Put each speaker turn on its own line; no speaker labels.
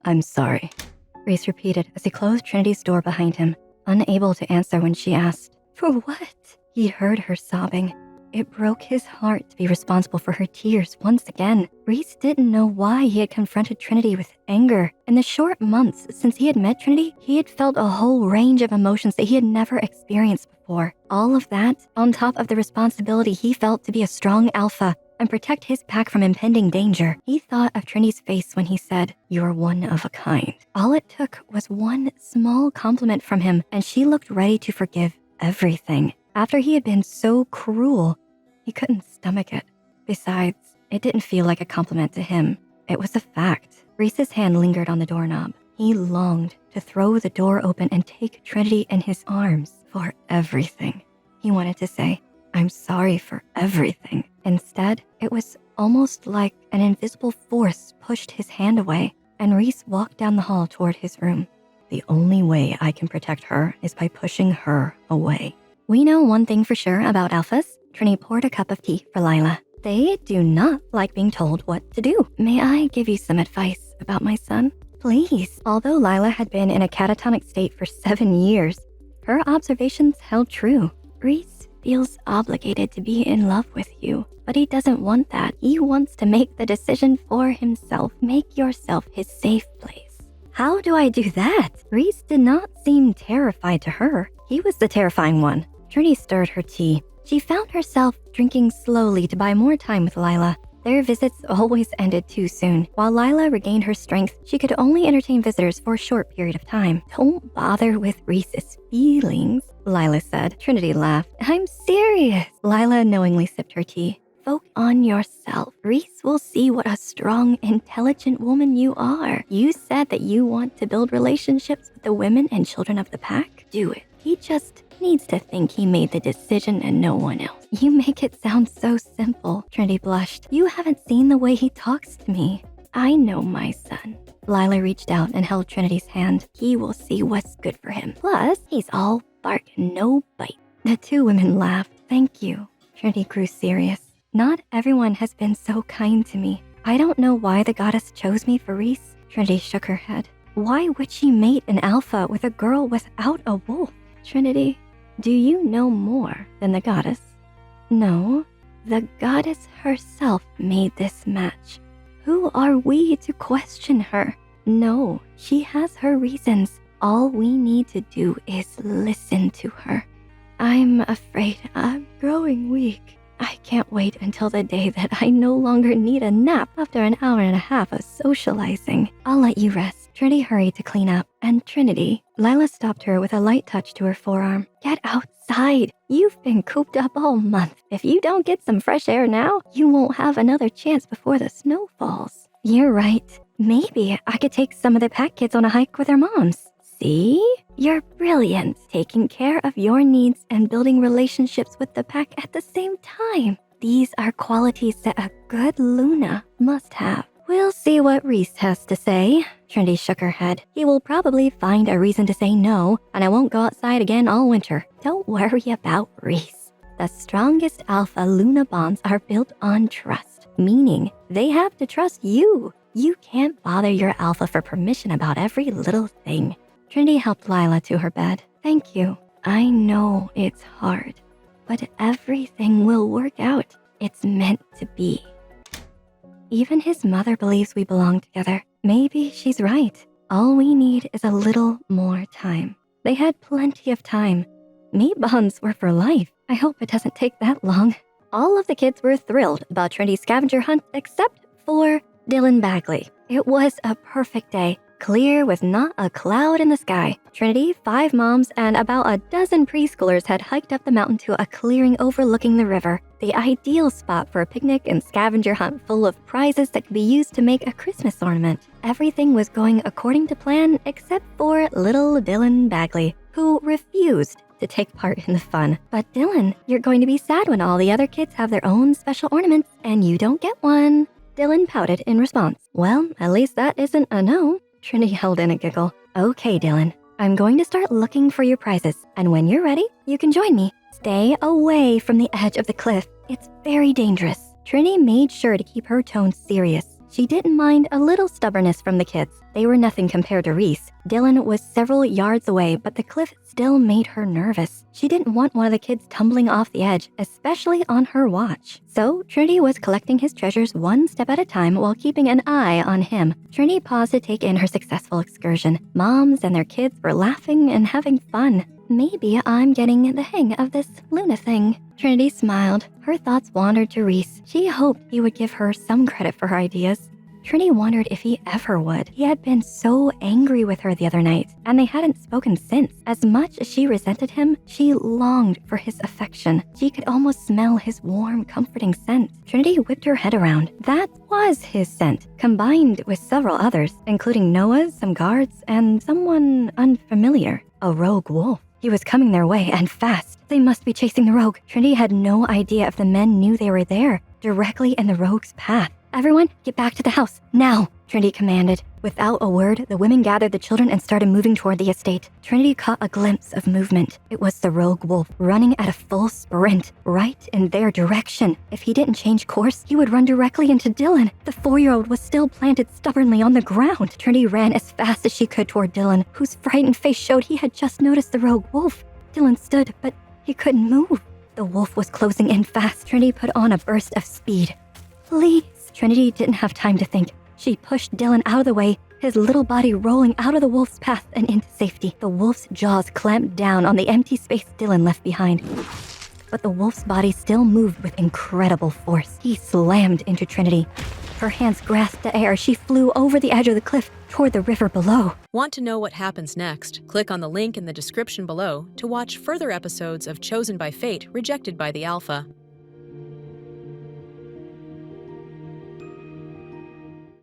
I'm sorry, Reece repeated as he closed Trinity's door behind him, unable to answer when she asked, "For what?" He heard her sobbing. It broke his heart to be responsible for her tears once again. Reece didn't know why he had confronted Trinity with anger. In the short months since he had met Trinity, he had felt a whole range of emotions that he had never experienced before. All of that, on top of the responsibility he felt to be a strong alpha and protect his pack from impending danger. He thought of Trinity's face when he said, "You're one of a kind." All it took was one small compliment from him, and she looked ready to forgive everything. After he had been so cruel, he couldn't stomach it. Besides, it didn't feel like a compliment to him. It was a fact. Reese's hand lingered on the doorknob. He longed to throw the door open and take Trinity in his arms for everything. He wanted to say, "I'm sorry for everything." Instead, it was almost like an invisible force pushed his hand away, and Reece walked down the hall toward his room. "The only way I can protect her is by pushing her away." We know one thing for sure about alphas. Trini poured a cup of tea for Lila. They do not like being told what to do. "May I give you some advice about my son?" "Please." Although Lila had been in a catatonic state for 7 years, her observations held true. "Reece feels obligated to be in love with you, but he doesn't want that. He wants to make the decision for himself. Make yourself his safe place." "How do I do that?" Reece did not seem terrified to her. He was the terrifying one. Trini stirred her tea. She found herself drinking slowly to buy more time with Lila. Their visits always ended too soon. While Lila regained her strength, she could only entertain visitors for a short period of time. "Don't bother with Reese's feelings," Lila said. Trinity laughed. "I'm serious." Lila knowingly sipped her tea. "Focus on yourself. Reece will see what a strong, intelligent woman you are. You said that you want to build relationships with the women and children of the pack. Do it. He just needs to think he made the decision and no one else." "You make it sound so simple," Trinity blushed. "You haven't seen the way he talks to me." "I know my son." Lila reached out and held Trinity's hand. "He will see what's good for him. Plus, he's all bark and no bite." The two women laughed. "Thank you." Trinity grew serious. "Not everyone has been so kind to me. I don't know why the goddess chose me for Reece." Trinity shook her head. "Why would she mate an alpha with a girl without a wolf?" "Trinity, do you know more than the goddess?" "No, the goddess herself made this match. Who are we to question her?" "No, she has her reasons. All we need to do is listen to her." "I'm afraid I'm growing weak. I can't wait until the day that I no longer need a nap after an hour and a half of socializing. I'll let you rest." Trinity hurried to clean up, and Trinity, Lila stopped her with a light touch to her forearm. "Get outside. You've been cooped up all month. If you don't get some fresh air now, you won't have another chance before the snow falls." "You're right. Maybe I could take some of the pack kids on a hike with their moms." "See? You're brilliant. Taking care of your needs and building relationships with the pack at the same time. These are qualities that a good Luna must have." "We'll see what Reece has to say." Trinity shook her head. "He will probably find a reason to say no, and I won't go outside again all winter." "Don't worry about Reece. The strongest alpha Luna bonds are built on trust, meaning they have to trust you. You can't bother your alpha for permission about every little thing." Trinity helped Lila to her bed. "Thank you. I know it's hard, but everything will work out. It's meant to be." Even his mother believes we belong together. Maybe she's right. All we need is a little more time. They had plenty of time. Mate bonds were for life. I hope it doesn't take that long. All of the kids were thrilled about Trinity's scavenger hunt except for Dylan Bagley. It was a perfect day. Clear with not a cloud in the sky. Trinity, 5 moms, and about a dozen preschoolers had hiked up the mountain to a clearing overlooking the river, the ideal spot for a picnic and scavenger hunt full of prizes that could be used to make a Christmas ornament. Everything was going according to plan except for little Dylan Bagley, who refused to take part in the fun. "But Dylan, you're going to be sad when all the other kids have their own special ornaments and you don't get one." Dylan pouted in response. "Well, at least that isn't a no." Trinity held in a giggle. "Okay, Dylan, I'm going to start looking for your prizes, and when you're ready, you can join me. Stay away from the edge of the cliff. It's very dangerous." Trinity made sure to keep her tone serious. She didn't mind a little stubbornness from the kids. They were nothing compared to Reece. Dylan was several yards away, but the cliff still made her nervous. She didn't want one of the kids tumbling off the edge, especially on her watch. So Trinity was collecting his treasures one step at a time while keeping an eye on him. Trinity paused to take in her successful excursion. Moms and their kids were laughing and having fun. Maybe I'm getting the hang of this Luna thing. Trinity smiled. Her thoughts wandered to Reece. She hoped he would give her some credit for her ideas. Trinity wondered if he ever would. He had been so angry with her the other night, and they hadn't spoken since. As much as she resented him, she longed for his affection. She could almost smell his warm, comforting scent. Trinity whipped her head around. That was his scent, combined with several others, including Noah's, some guards, and someone unfamiliar. A rogue wolf. He was coming their way, and fast. They must be chasing the rogue. Trinity had no idea if the men knew they were there, directly in the rogue's path. Everyone, get back to the house, now, Trinity commanded. Without a word, the women gathered the children and started moving toward the estate. Trinity caught a glimpse of movement. It was the rogue wolf, running at a full sprint, right in their direction. If he didn't change course, he would run directly into Dylan. The 4-year-old was still planted stubbornly on the ground. Trinity ran as fast as she could toward Dylan, whose frightened face showed he had just noticed the rogue wolf. Dylan stood, but he couldn't move. The wolf was closing in fast. Trinity put on a burst of speed. Please. Trinity didn't have time to think. She pushed Dylan out of the way, his little body rolling out of the wolf's path and into safety. The wolf's jaws clamped down on the empty space Dylan left behind. But the wolf's body still moved with incredible force. He slammed into Trinity. Her hands grasped the air. She flew over the edge of the cliff toward the river below.
Want to know what happens next? Click on the link in the description below to watch further episodes of Chosen by Fate, Rejected by the Alpha.